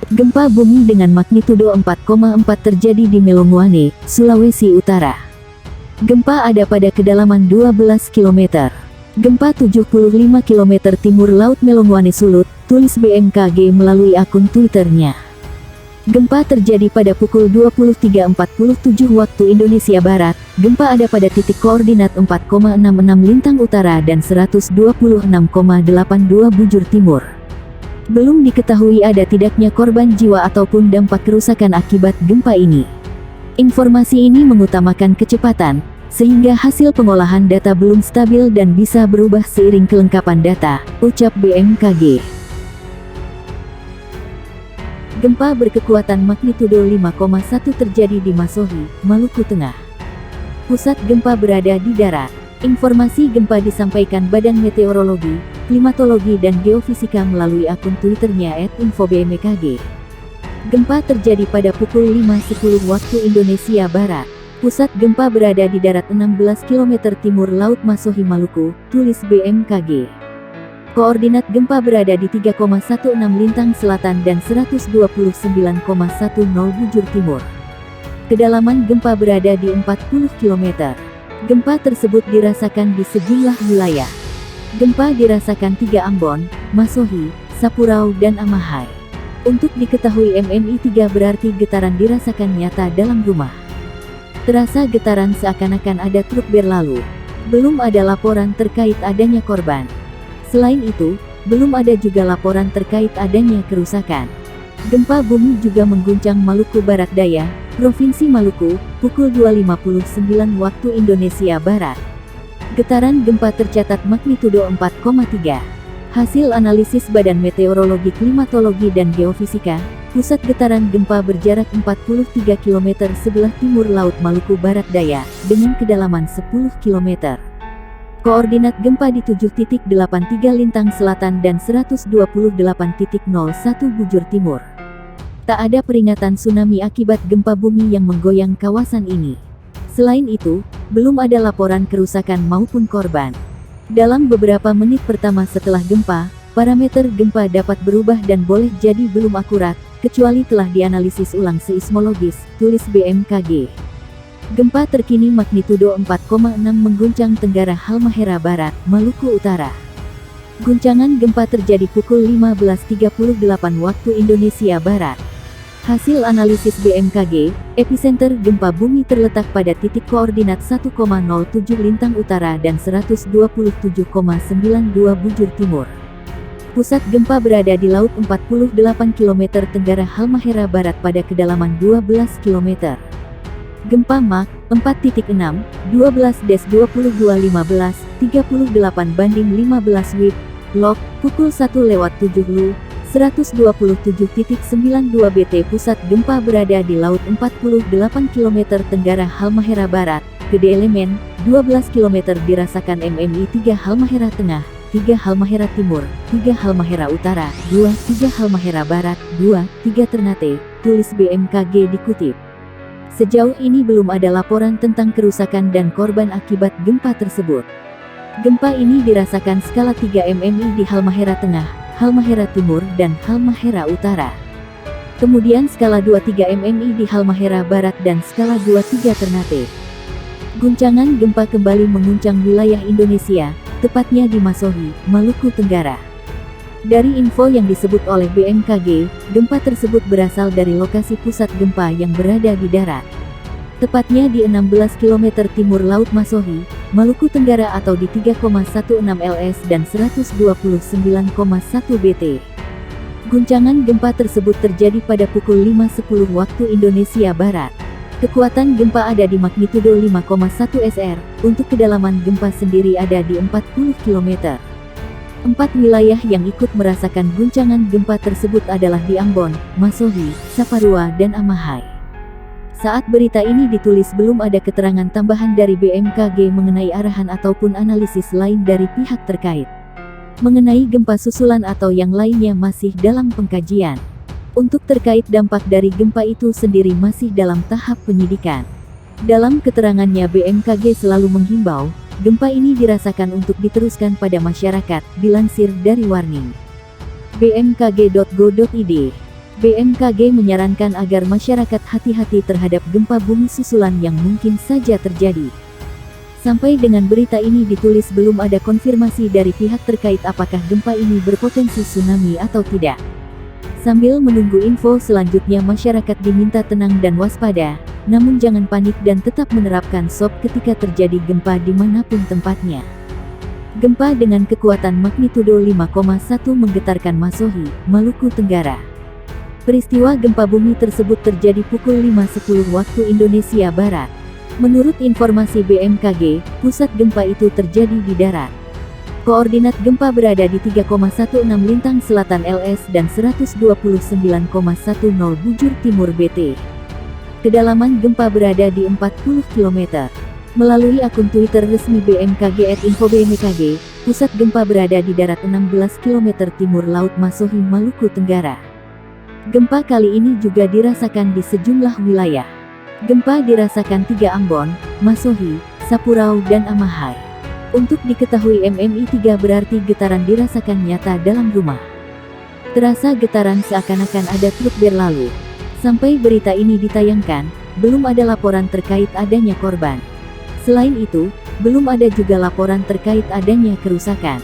Gempa bumi dengan magnitudo 4,4 terjadi di Melongoane, Sulawesi Utara. Gempa ada pada kedalaman 12 km. Gempa 75 km timur laut Melongoane Sulut, tulis BMKG melalui akun Twitternya. Gempa terjadi pada pukul 23.47 waktu Indonesia Barat. Gempa ada pada titik koordinat 4,66 lintang utara dan 126,82 bujur timur. Belum diketahui ada tidaknya korban jiwa ataupun dampak kerusakan akibat gempa ini. Informasi ini mengutamakan kecepatan, sehingga hasil pengolahan data belum stabil dan bisa berubah seiring kelengkapan data, ucap BMKG. Gempa berkekuatan magnitudo 5,1 terjadi di Masohi, Maluku Tengah. Pusat gempa berada di darat. Informasi gempa disampaikan Badan Meteorologi, Klimatologi dan Geofisika melalui akun Twitternya @infobmkg. Gempa terjadi pada pukul 5.10 waktu Indonesia Barat. Pusat gempa berada di darat 16 km timur laut Masohi, Maluku, tulis BMKG. Koordinat gempa berada di 3,16 lintang selatan dan 129,10 bujur timur. Kedalaman gempa berada di 40 km. Gempa tersebut dirasakan di sejumlah wilayah. Gempa dirasakan 3 Ambon, Masohi, Sapurau dan Amahai. Untuk diketahui MMI 3 berarti getaran dirasakan nyata dalam rumah. Terasa getaran seakan-akan ada truk berlalu. Belum ada laporan terkait adanya korban. Selain itu, belum ada juga laporan terkait adanya kerusakan. Gempa bumi juga mengguncang Maluku Barat Daya, Provinsi Maluku, pukul 2.59 waktu Indonesia Barat. Getaran gempa tercatat magnitudo 4,3. Hasil analisis Badan Meteorologi, Klimatologi dan Geofisika, pusat getaran gempa berjarak 43 km sebelah timur laut Maluku Barat Daya, dengan kedalaman 10 km. Koordinat gempa di 7.83 lintang selatan dan 128.01 bujur timur. Tak ada peringatan tsunami akibat gempa bumi yang menggoyang kawasan ini. Selain itu, belum ada laporan kerusakan maupun korban. Dalam beberapa menit pertama setelah gempa, parameter gempa dapat berubah dan boleh jadi belum akurat, kecuali telah dianalisis ulang seismologis, tulis BMKG. Gempa terkini magnitudo 4,6 mengguncang Tenggara Halmahera Barat, Maluku Utara. Guncangan gempa terjadi pukul 15.38 waktu Indonesia Barat. Hasil analisis BMKG, epicenter gempa bumi terletak pada titik koordinat 1,07 lintang utara dan 127,92 bujur timur. Pusat gempa berada di laut 48 km Tenggara Halmahera Barat pada kedalaman 12 km. Gempa Mach 4.6, 12-22.15, 38/15 WIB, log, pukul 1:07 LU, 127.92 BT. Pusat gempa berada di laut 48 km Tenggara Halmahera Barat, Gede Elemen, 12 km. Dirasakan MMI 3 Halmahera Tengah, 3 Halmahera Timur, 3 Halmahera Utara, 2, 3 Halmahera Barat, 2, 3 Ternate, tulis BMKG dikutip. Sejauh ini belum ada laporan tentang kerusakan dan korban akibat gempa tersebut. Gempa ini dirasakan skala 3 MMI di Halmahera Tengah, Halmahera Timur dan Halmahera Utara. Kemudian skala 2-3 MMI di Halmahera Barat dan skala 2-3 Ternate. Guncangan gempa kembali menguncang wilayah Indonesia, tepatnya di Masohi, Maluku Tenggara. Dari info yang disebut oleh BMKG, gempa tersebut berasal dari lokasi pusat gempa yang berada di darat. Tepatnya di 16 km timur laut Masohi, Maluku Tenggara atau di 3,16 ls dan 129,1 bt. Guncangan gempa tersebut terjadi pada pukul 5.10 waktu Indonesia Barat. Kekuatan gempa ada di magnitudo 5,1 SR, untuk kedalaman gempa sendiri ada di 40 km. 4 wilayah yang ikut merasakan guncangan gempa tersebut adalah di Ambon, Masohi, Saparua dan Amahai. Saat berita ini ditulis belum ada keterangan tambahan dari BMKG mengenai arahan ataupun analisis lain dari pihak terkait. Mengenai gempa susulan atau yang lainnya masih dalam pengkajian. Untuk terkait dampak dari gempa itu sendiri masih dalam tahap penyidikan. Dalam keterangannya BMKG selalu menghimbau, gempa ini dirasakan untuk diteruskan pada masyarakat, dilansir dari Warning. bmkg.go.id. BMKG menyarankan agar masyarakat hati-hati terhadap gempa bumi susulan yang mungkin saja terjadi. Sampai dengan berita ini ditulis belum ada konfirmasi dari pihak terkait apakah gempa ini berpotensi tsunami atau tidak. Sambil menunggu info selanjutnya, masyarakat diminta tenang dan waspada, namun jangan panik dan tetap menerapkan SOP ketika terjadi gempa dimanapun tempatnya. Gempa dengan kekuatan magnitudo 5,1 menggetarkan Masohi, Maluku Tenggara. Peristiwa gempa bumi tersebut terjadi pukul 5.10 waktu Indonesia Barat. Menurut informasi BMKG, pusat gempa itu terjadi di darat. Koordinat gempa berada di 3,16 lintang selatan LS dan 129,10 bujur timur BT. Kedalaman gempa berada di 40 km. Melalui akun Twitter resmi BMKG @infobmkg, pusat gempa berada di darat 16 km timur laut Masohi, Maluku Tenggara. Gempa kali ini juga dirasakan di sejumlah wilayah. Gempa dirasakan 3 Ambon, Masohi, Sapurau dan Amahai. Untuk diketahui MMI 3 berarti getaran dirasakan nyata dalam rumah. Terasa getaran seakan-akan ada truk berlalu. Sampai berita ini ditayangkan, belum ada laporan terkait adanya korban. Selain itu, belum ada juga laporan terkait adanya kerusakan.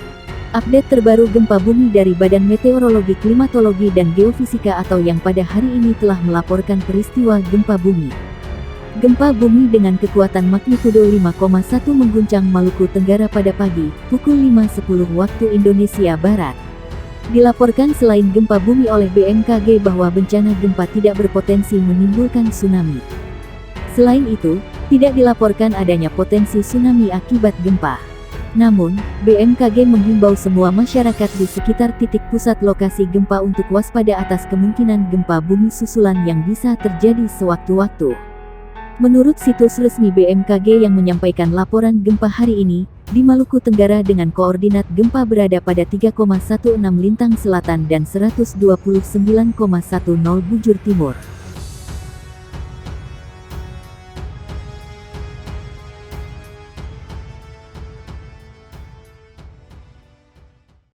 Update terbaru gempa bumi dari Badan Meteorologi, Klimatologi dan Geofisika atau yang pada hari ini telah melaporkan peristiwa gempa bumi. Gempa bumi dengan kekuatan magnitudo 5,1 mengguncang Maluku Tenggara pada pagi, pukul 5.10 waktu Indonesia Barat. Dilaporkan selain gempa bumi oleh BMKG bahwa bencana gempa tidak berpotensi menimbulkan tsunami. Selain itu, tidak dilaporkan adanya potensi tsunami akibat gempa. Namun, BMKG menghimbau semua masyarakat di sekitar titik pusat lokasi gempa untuk waspada atas kemungkinan gempa bumi susulan yang bisa terjadi sewaktu-waktu. Menurut situs resmi BMKG yang menyampaikan laporan gempa hari ini, di Maluku Tenggara dengan koordinat gempa berada pada 3,16 lintang selatan dan 129,10 bujur timur.